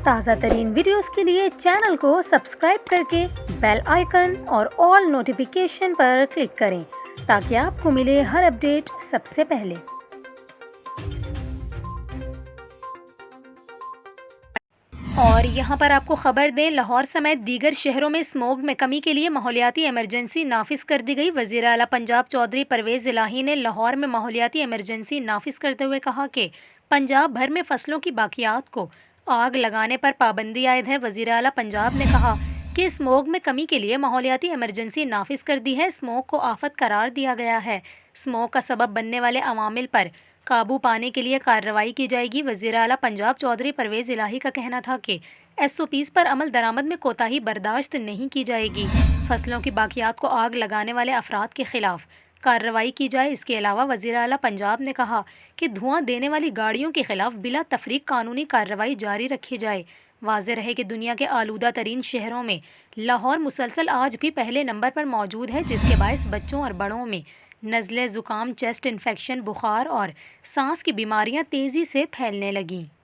تازہ ترین ویڈیوز کے لیے چینل کو سبسکرائب کر کے بیل آئیکن اور آل نوٹیفیکیشن پر کلک کریں تاکہ آپ کو ملے ہر اپڈیٹ سب سے پہلے۔ اور یہاں پر آپ کو خبر دیں، لاہور سمیت دیگر شہروں میں اسموگ میں کمی کے لیے ماحولیاتی ایمرجنسی نافذ کر دی گئی۔ وزیر اعلیٰ پنجاب چودھری پرویز الہی نے لاہور میں ماحولیاتی ایمرجنسی نافذ کرتے ہوئے کہا کہ پنجاب بھر میں فصلوں کی باقیات کو آگ لگانے پر پابندی عائد ہے۔ وزیر اعلیٰ پنجاب نے کہا کہ اسموگ میں کمی کے لیے ماحولیاتی ایمرجنسی نافذ کر دی ہے۔ اسموگ کو آفت قرار دیا گیا ہے۔ اسموگ کا سبب بننے والے عوامل پر قابو پانے کے لیے کارروائی کی جائے گی۔ وزیر اعلیٰ پنجاب چودھری پرویز الہی کا کہنا تھا کہ SOPs پر عمل درآمد میں کوتاہی برداشت نہیں کی جائے گی۔ فصلوں کی باقیات کو آگ لگانے والے افراد کے خلاف کارروائی کی جائے۔ اس کے علاوہ وزیر اعلیٰ پنجاب نے کہا کہ دھواں دینے والی گاڑیوں کے خلاف بلا تفریق قانونی کارروائی جاری رکھی جائے۔ واضح رہے کہ دنیا کے آلودہ ترین شہروں میں لاہور مسلسل آج بھی پہلے نمبر پر موجود ہے، جس کے باعث بچوں اور بڑوں میں نزلے، زکام، چیسٹ انفیکشن، بخار اور سانس کی بیماریاں تیزی سے پھیلنے لگیں۔